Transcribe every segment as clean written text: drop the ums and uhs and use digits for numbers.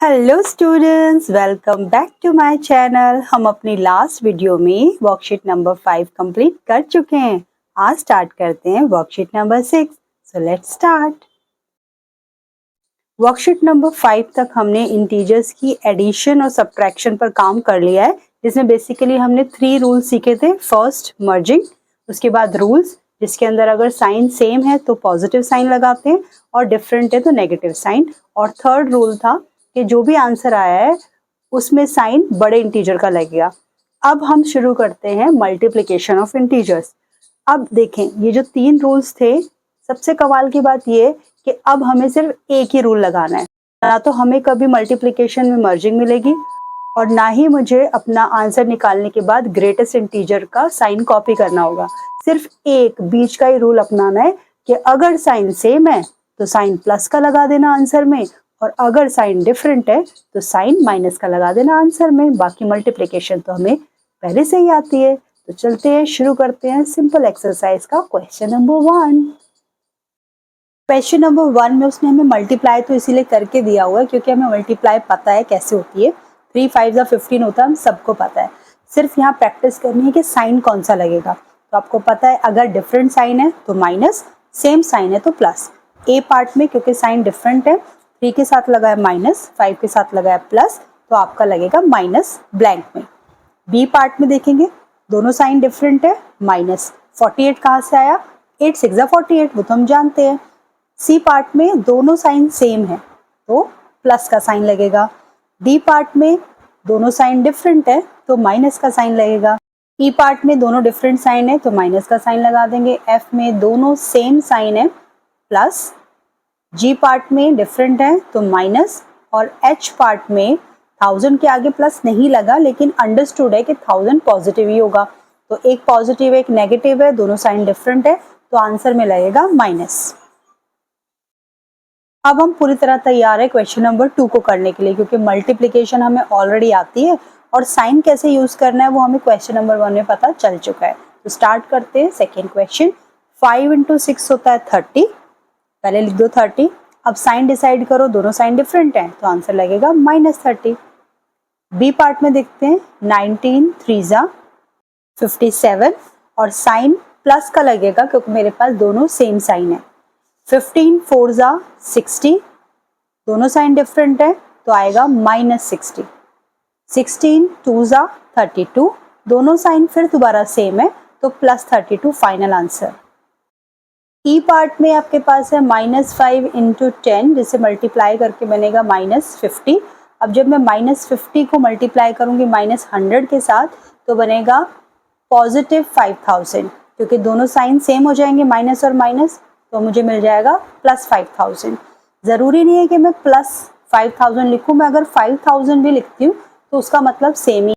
Hello students, welcome back to my channel. हम अपनी last video में वर्कशीट नंबर 5 कंप्लीट कर चुके हैं। आज स्टार्ट करते हैं worksheet number 6। So let's start. Worksheet number 5 तक हमने इंटीजर्स की एडिशन और सब्ट्रैक्शन पर काम कर लिया है, जिसमें बेसिकली हमने 3 रूल्स सीखे थे। फर्स्ट मर्जिंग, उसके बाद रूल्स जिसके अंदर अगर साइन सेम है तो पॉजिटिव साइन लगाते हैं और डिफरेंट है तो नेगेटिव साइन, और थर्ड रूल था कि जो भी आंसर आया है उसमें साइन बड़े इंटीजर का लगेगा। अब हम शुरू करते हैं मल्टीप्लिकेशन ऑफ इंटीजर्स। अब देखें, ये जो 3 रूल्स थे, सबसे कमाल की बात ये कि अब हमें सिर्फ एक ही रूल लगाना है। ना तो हमें कभी मल्टीप्लिकेशन में मर्जिंग मिलेगी और ना ही मुझे अपना आंसर निकालने के बाद ग्रेटेस्ट इंटीजर का साइन कॉपी करना होगा। सिर्फ एक बीच का ही रूल अपनाना है कि अगर साइन सेम है तो साइन प्लस का लगा देना आंसर में, और अगर साइन डिफरेंट है तो साइन माइनस का लगा देना आंसर में। बाकी मल्टीप्लिकेशन तो हमें पहले से ही आती है। तो चलते हैं, शुरू करते हैं सिंपल एक्सरसाइज का क्वेश्चन नंबर 1। क्वेश्चन नंबर 1 में उसने हमें मल्टीप्लाई तो इसीलिए करके दिया हुआ है क्योंकि हमें मल्टीप्लाई पता है कैसे होती है। 3 5 15 होता है, हम सबको पता है। सिर्फ यहाँ प्रैक्टिस करनी है कि साइन कौन सा लगेगा। तो आपको पता है अगर डिफरेंट साइन है तो माइनस, सेम साइन है तो प्लस। ए पार्ट में क्योंकि साइन डिफरेंट है, 3 के साथ लगा है माइनस, 5 के साथ लगा है प्लस, तो आपका लगेगा माइनस ब्लैंक में। बी पार्ट में देखेंगे, दोनों साइन डिफरेंट है, माइनस 48 कहाँ से आया, 8 6 48, वो तो हम जानते हैं। सी पार्ट में दोनों साइन सेम है तो प्लस का साइन लगेगा। डी पार्ट में दोनों साइन डिफरेंट है तो माइनस का साइन लगेगा। ई पार्ट में दोनों डिफरेंट साइन है तो माइनस का साइन लगा देंगे। एफ में दोनों सेम साइन है प्लस। जी पार्ट में डिफरेंट है तो माइनस, और एच पार्ट में 1000 के आगे प्लस नहीं लगा लेकिन अंडरस्टूड है कि 1000 पॉजिटिव ही होगा। तो एक पॉजिटिव एक नेगेटिव है, दोनों साइन डिफरेंट है, तो आंसर में लगेगा माइनस। अब हम पूरी तरह तैयार है क्वेश्चन नंबर 2 को करने के लिए, क्योंकि मल्टीप्लिकेशन हमें ऑलरेडी आती है और साइन कैसे यूज करना है वो हमें क्वेश्चन नंबर 1 में पता चल चुका है। तो स्टार्ट करते हैं सेकेंड क्वेश्चन। 5 × 6 होता है 30, पहले लिख दो 30। अब साइन डिसाइड करो, दोनों साइन डिफरेंट हैं तो आंसर लगेगा -30। बी पार्ट में देखते हैं, 19 3 57, और साइन प्लस का लगेगा क्योंकि मेरे पास दोनों सेम साइन है। 15 4 60, दोनों साइन डिफरेंट है तो आएगा -60। 16 2 32, दोनों साइन फिर दोबारा सेम है तो +32 फाइनल आंसर। ई पार्ट में आपके पास है -5 × 10, जिसे मल्टीप्लाई करके बनेगा -50। अब जब मैं -50 को मल्टीप्लाई करूंगी -100 के साथ तो बनेगा +5000, क्योंकि दोनों साइन सेम हो जाएंगे माइनस और माइनस, तो मुझे मिल जाएगा +5000। ज़रूरी नहीं है कि मैं +5000 लिखूं, मैं अगर 5000 भी लिखती हूँ तो उसका मतलब सेम ही।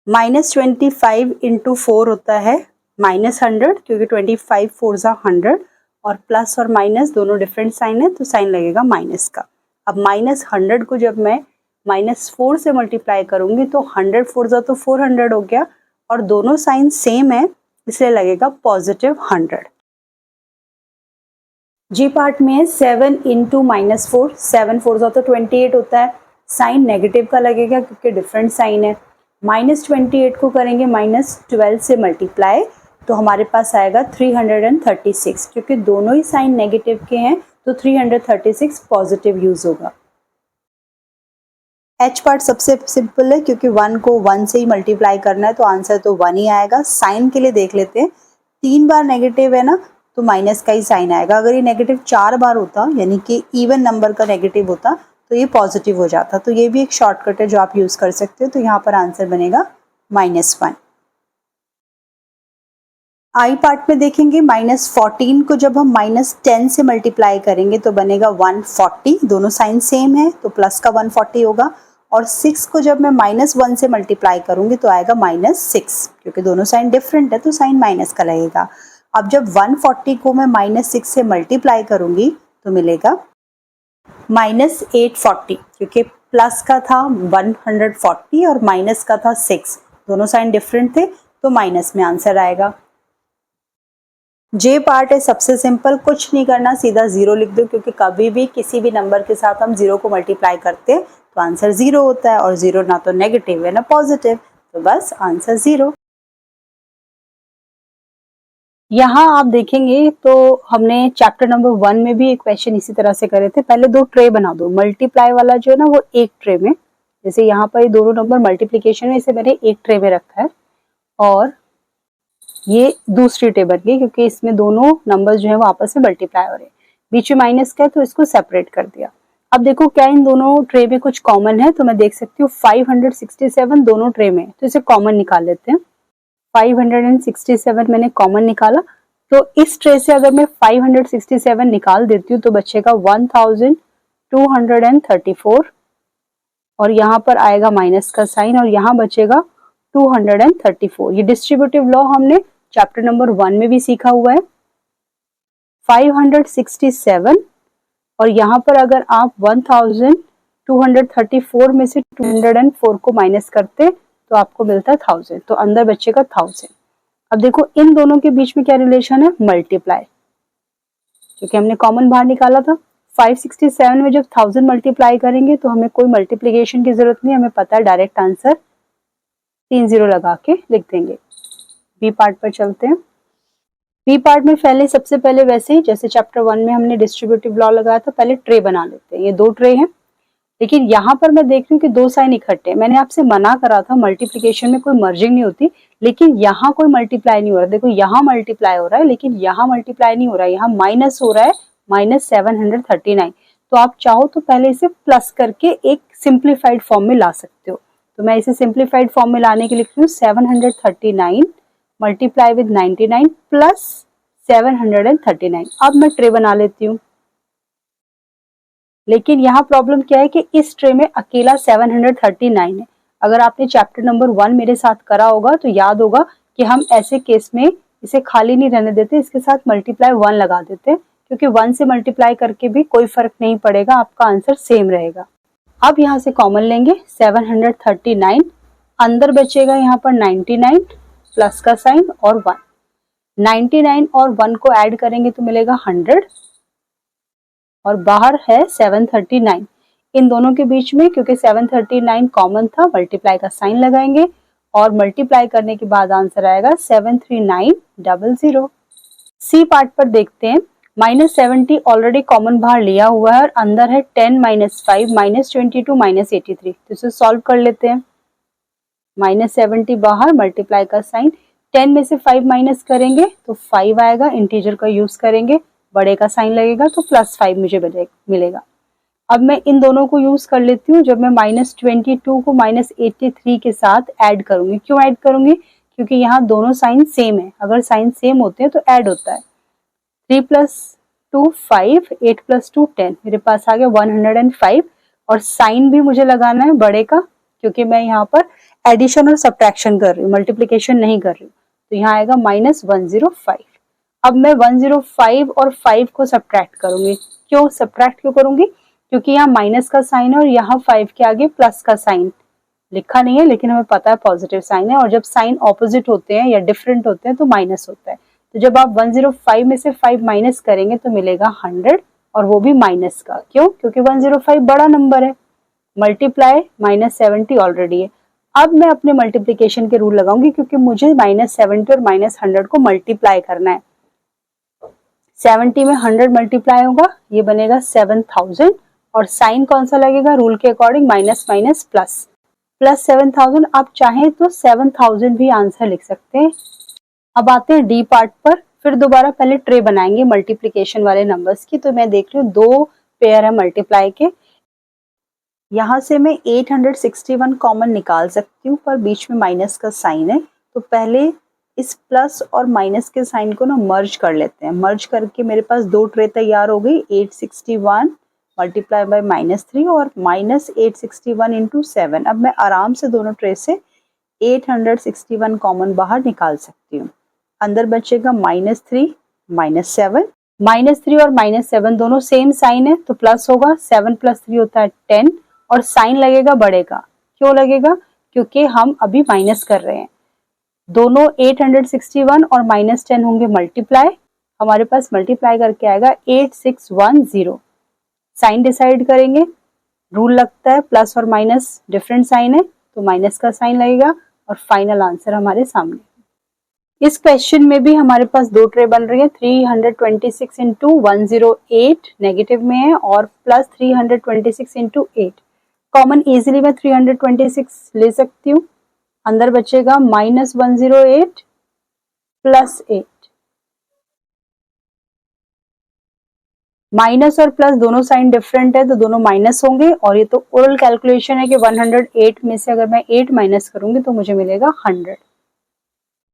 -25 × 4 होता है -100, क्योंकि 25 4 100, और प्लस और माइनस दोनों डिफरेंट साइन है तो साइन लगेगा माइनस का। अब -100 को जब मैं -4 से मल्टीप्लाई करूंगी तो 100 4 तो 400 हो गया, और दोनों साइन सेम है इसलिए लगेगा +100। जी पार्ट में है 7 × -4, 7 4 तो 28 होता है, साइन नेगेटिव का लगेगा क्योंकि डिफरेंट साइन है। -28 को करेंगे -12 से मल्टीप्लाई तो हमारे पास आएगा 336, क्योंकि दोनों ही साइन नेगेटिव के हैं तो 336 पॉजिटिव यूज होगा। एच पार्ट सबसे सिंपल है क्योंकि 1 को 1 से ही मल्टीप्लाई करना है तो आंसर तो 1 ही आएगा। साइन के लिए देख लेते हैं, 3 बार नेगेटिव है ना तो माइनस का ही साइन आएगा। अगर ये नेगेटिव 4 बार होता, यानी कि इवन नंबर का नेगेटिव होता, तो ये पॉजिटिव हो जाता। तो ये भी एक शॉर्टकट है जो आप यूज कर सकते हो। तो यहाँ पर आंसर बनेगा -1। आई पार्ट में देखेंगे, -14 को जब हम -10 से मल्टीप्लाई करेंगे तो बनेगा 140, दोनों साइन सेम है तो प्लस का 140 होगा। और 6 को जब मैं -1 से मल्टीप्लाई करूंगी तो आएगा -6, क्योंकि दोनों साइन डिफरेंट है तो साइन माइनस का लगेगा। अब जब 140 को मैं -6 से मल्टीप्लाई करूंगी तो मिलेगा -840, क्योंकि प्लस का था 140 और माइनस का था 6, दोनों साइन डिफरेंट थे तो माइनस में आंसर आएगा। जे पार्ट है सबसे सिंपल, कुछ नहीं करना, सीधा जीरो लिख दो, क्योंकि कभी भी किसी भी नंबर के साथ हम जीरो को मल्टीप्लाई करते हैं तो आंसर जीरो होता है, और जीरो ना तो नेगेटिव है ना पॉजिटिव, तो बस आंसर जीरो। यहाँ आप देखेंगे तो हमने चैप्टर नंबर 1 में भी एक क्वेश्चन इसी तरह से करे थे। पहले दो ट्रे बना दो, मल्टीप्लाई वाला जो है ना वो एक ट्रे में, जैसे यहाँ पर ये दोनों नंबर मल्टीप्लीकेशन में, इसे मैंने एक ट्रे में रखा है, और ये दूसरी ट्रे बन गई क्योंकि इसमें दोनों नंबर जो है वो आपस में मल्टीप्लाई हो रहे हैं। बीच में माइनस का है तो इसको सेपरेट कर दिया। अब देखो क्या इन दोनों ट्रे में कुछ कॉमन है, तो मैं देख सकती हूँ 567 दोनों ट्रे में, तो इसे कॉमन निकाल लेते हैं। 567 मैंने कॉमन निकाला, तो इस ट्रे से अगर मैं 567 निकाल देती हूँ तो बचेगा 1234, और यहाँ पर आएगा माइनस का साइन, और यहाँ बचेगा 234। ये डिस्ट्रीब्यूटिव लॉ हमने चैप्टर नंबर 1 में भी सीखा हुआ है। 567 और यहाँ पर अगर आप 1234 में से 204 को माइनस करते तो आपको मिलता है 1000, तो अंदर बचेगा 1000। अब देखो इन दोनों के बीच में क्या रिलेशन है, मल्टीप्लाई, क्योंकि हमने कॉमन बाहर निकाला था। 567 में जब 1000 मल्टीप्लाई करेंगे तो हमें कोई मल्टीप्लिकेशन की जरूरत नहीं, हमें पता है डायरेक्ट आंसर 3 0 लगा के लिख देंगे। बी पार्ट पर चलते हैं। बी पार्ट में पहले सबसे पहले वैसे ही जैसे चैप्टर 1 में हमने डिस्ट्रीब्यूटिव लॉ लगाया था, पहले ट्रे बना लेते हैं। ये दो ट्रे हैं, लेकिन यहाँ पर मैं देख रही हूँ कि दो साइन इकट्ठे। मैंने आपसे मना करा था मल्टीप्लिकेशन में कोई मर्जिंग नहीं होती, लेकिन यहाँ कोई मल्टीप्लाई नहीं हो रहा। देखो यहाँ मल्टीप्लाई हो रहा है, लेकिन यहाँ मल्टीप्लाई नहीं हो रहा है, यहाँ माइनस हो रहा है, -739। तो आप चाहो तो पहले इसे प्लस करके एक सिंप्लीफाइड फॉर्म में ला सकते हो। तो मैं इसे सिंप्लीफाइड फॉर्म में लाने के लिए लिख रही हूँ 739 मल्टीप्लाई विद 99 प्लस 739। अब मैं ट्रे बना लेती हूँ, लेकिन यहाँ प्रॉब्लम क्या है कि इस ट्रे में अकेला 739 है। अगर आपने चैप्टर नंबर 1 मेरे साथ करा होगा तो याद होगा कि हम ऐसे केस में इसे खाली नहीं रहने देते, इसके साथ मल्टीप्लाई 1 लगा देते, क्योंकि 1 से मल्टीप्लाई करके भी कोई फर्क नहीं पड़ेगा, आपका आंसर सेम रहेगा। अब यहाँ से कॉमन लेंगे 739, अंदर बचेगा यहाँ पर 99 प्लस का साइन और 1। 99 और 1 को ऐड करेंगे तो मिलेगा 100, और बाहर है 739। इन दोनों के बीच में क्योंकि 739 कॉमन था, मल्टीप्लाई का साइन लगाएंगे, और मल्टीप्लाई करने के बाद आंसर आएगा 73900। सी पार्ट पर देखते हैं। -70 ऑलरेडी कॉमन बाहर लिया हुआ है, और अंदर है 10 - 5 -22 -83, तो इसे सॉल्व कर लेते हैं। -70 बाहर, मल्टीप्लाई का साइन, 10 में से 5 माइनस करेंगे तो 5 आएगा, इंटीजर का यूज करेंगे, बड़े का साइन लगेगा तो +5 मुझे मिलेगा। अब मैं इन दोनों को यूज कर लेती हूँ। जब मैं -22 को -83 के साथ ऐड करूंगी, क्यों ऐड करूंगी, क्योंकि यहाँ दोनों साइन सेम है, अगर साइन सेम होते हैं तो ऐड होता है। 3 + 2 5, 8 + 2 10, मेरे पास आ गया 105, और साइन भी मुझे लगाना है बड़े का, क्योंकि मैं यहाँ पर एडिशन और सब्ट्रैक्शन कर रही हूँ, मल्टीप्लिकेशन नहीं कर रही हूँ, तो यहाँ आएगा -105। अब मैं 105 और 5 को सब्ट्रैक्ट करूंगी। क्यों सब्ट्रैक्ट क्यों करूंगी, क्योंकि यहाँ माइनस का साइन है और यहाँ 5 के आगे प्लस का साइन लिखा नहीं है, लेकिन हमें पता है पॉजिटिव साइन है, और जब साइन ऑपोजिट होते हैं या डिफरेंट होते हैं तो माइनस होता है। तो जब आप 105 में से 5 माइनस करेंगे तो मिलेगा 100, और वो भी माइनस का। क्यों, क्योंकि 105 बड़ा नंबर है, मल्टीप्लाई -70 ऑलरेडी है। अब मैं अपने मल्टीप्लिकेशन के रूल लगाऊंगी, क्योंकि मुझे -70 और -100 को मल्टीप्लाई करना है। 70 में 100 मल्टीप्लाई होगा, ये बनेगा 7000, और साइन कौन सा लगेगा, रूल के according minus minus plus, plus 7000। आप चाहें तो 7000 भी आंसर लिख सकते हैं। अब आते हैं डी पार्ट पर। फिर दोबारा पहले ट्रे बनाएंगे मल्टीप्लिकेशन वाले नंबर्स की। तो मैं देख रही हूँ दो पेयर है मल्टीप्लाई के, यहाँ से मैं 861 कॉमन निकाल सकती हूँ, पर बीच में माइनस का साइन है, तो पहले इस प्लस और माइनस के साइन को ना मर्ज कर लेते हैं। मर्ज करके मेरे पास दो ट्रे तैयार हो गई, 861 मल्टीप्लाई बाय -3 और -861 × 7। अब मैं आराम से दोनों ट्रे से 861 कॉमन बाहर निकाल सकती हूँ। अंदर बचेगा -3 -7, -3 और -7 दोनों सेम साइन है तो प्लस होगा, 7 + 3 होता है 10, और साइन लगेगा बड़े का। क्यों लगेगा, क्योंकि हम अभी माइनस कर रहे हैं। दोनों 861 और -10 होंगे मल्टीप्लाई, हमारे पास मल्टीप्लाई करके आएगा 8610। साइन डिसाइड करेंगे, रूल लगता है प्लस और माइनस डिफरेंट साइन है तो माइनस का साइन लगेगा और फाइनल आंसर हमारे सामने। इस क्वेश्चन में भी हमारे पास दो ट्रे बन रही है, 326 इंटू 108 नेगेटिव में है और प्लस 326 इंटू 8। कॉमन इजीली मैं 326 ले सकती हूँ, अंदर बचेगा माइनस 108 प्लस 8। माइनस और प्लस दोनों साइन डिफरेंट है तो दोनों माइनस होंगे और ये तो ओरल कैलकुलेशन है कि 108 में से अगर मैं 8 माइनस करूंगी तो मुझे मिलेगा 100।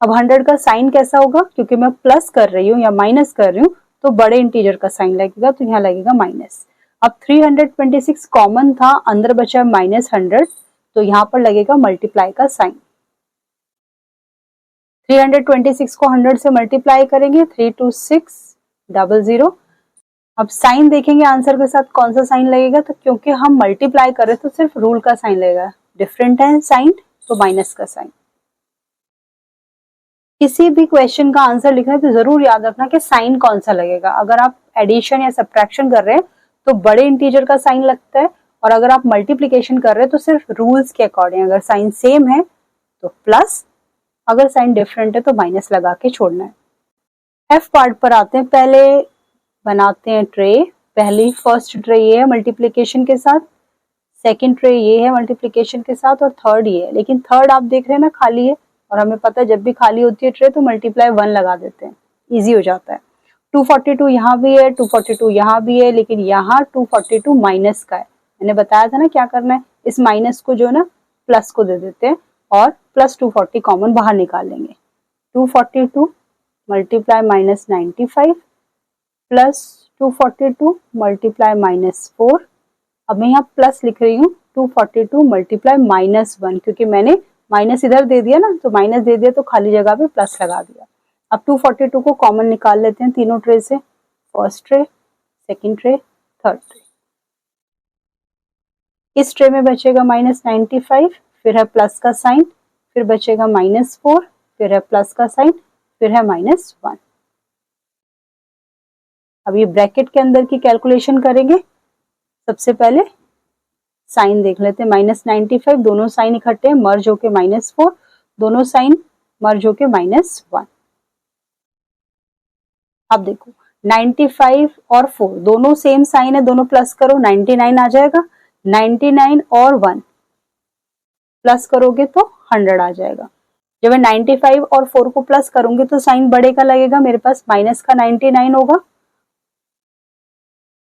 अब 100 का साइन कैसा होगा, क्योंकि मैं प्लस कर रही हूँ या माइनस कर रही हूँ तो बड़े इंटीजर का साइन लगेगा, तो यहाँ लगेगा माइनस। अब 326 कॉमन था, अंदर बचा माइनस 100 तो यहाँ पर लगेगा मल्टीप्लाई का साइन। 326 को 100 से मल्टीप्लाई करेंगे, 32600। अब साइन देखेंगे आंसर के साथ कौन सा साइन लगेगा, तो क्योंकि हम मल्टीप्लाई कर रहे तो सिर्फ रूल का साइन लगेगा, डिफरेंट है साइन तो माइनस का साइन। किसी भी क्वेश्चन का आंसर लिखना है तो जरूर याद रखना कि साइन कौन सा लगेगा। अगर आप एडिशन या सब्ट्रैक्शन कर रहे हैं तो बड़े इंटीजर का साइन लगता है और अगर आप मल्टीप्लिकेशन कर रहे हैं तो सिर्फ रूल्स के अकॉर्डिंग, अगर साइन सेम है तो प्लस, अगर साइन डिफरेंट है तो माइनस लगा के छोड़ना है। एफ पार्ट पर आते हैं, पहले बनाते हैं ट्रे। पहली फर्स्ट ट्रे ये है मल्टीप्लिकेशन के साथ, सेकंड ट्रे ये है मल्टीप्लिकेशन के साथ और थर्ड ये है। लेकिन थर्ड आप देख रहे हैं ना खाली है और हमें पता है जब भी खाली होती है ट्रे तो मल्टीप्लाई 1 लगा देते हैं, इजी हो जाता है। 242 यहाँ भी है, 242 यहाँ भी है, लेकिन यहाँ 242 माइनस का है। मैंने बताया था ना क्या करना है, इस माइनस को जो है ना प्लस को दे देते हैं और प्लस 240 कॉमन बाहर निकाल लेंगे। 242 multiply minus 95 plus 242 multiply minus 4। अब मैं यहाँ प्लस लिख रही हूँ 242 मल्टीप्लाई माइनस 1, क्योंकि मैंने माइनस इधर दे दिया ना तो माइनस दे दिया तो खाली जगह पे प्लस लगा दिया। अब 242 को कॉमन निकाल लेते हैं तीनों ट्रे से, first tray, second tray, third tray. इस ट्रे में बचेगा माइनस 95, फिर है प्लस का साइन, फिर बचेगा माइनस 4, फिर है प्लस का साइन, फिर है माइनस 1। अब ये ब्रैकेट के अंदर की कैलकुलेशन करेंगे। सबसे पहले साइन देख लेते हैं, माइनस 95, दोनों साइन इकट्ठे हैं मर्ज होके माइनस 4, दोनों साइन मर्ज होके माइनस 1। अब देखो 95 और 4 दोनों सेम साइन है, दोनों प्लस करो 99 आ जाएगा। 99 और 1 प्लस करोगे तो 100 आ जाएगा। जब मैं 95 और 4 को प्लस करूंगी तो साइन बड़े का लगेगा, मेरे पास माइनस का 99 होगा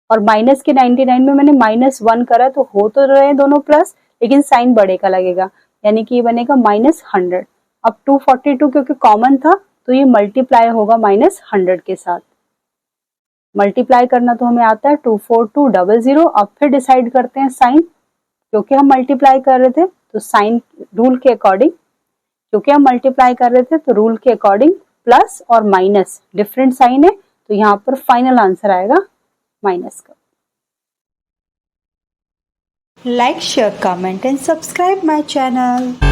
और माइनस के 99 में मैंने माइनस 1 करा तो हो तो रहे दोनों प्लस, लेकिन साइन बड़े का लगेगा, यानी कि ये बनेगा माइनस 100। अब 242 क्योंकि कॉमन था तो ये मल्टीप्लाई होगा माइनस 100 के साथ। मल्टीप्लाई करना तो हमें आता है, 24200। अब फिर डिसाइड करते हैं साइन, क्योंकि हम मल्टीप्लाई कर रहे थे तो साइन रूल के अकॉर्डिंग, क्योंकि हम मल्टीप्लाई कर रहे थे तो रूल के अकॉर्डिंग प्लस और माइनस डिफरेंट साइन है तो यहाँ पर फाइनल आंसर आएगा माइनस का। Like, share, comment and subscribe my channel.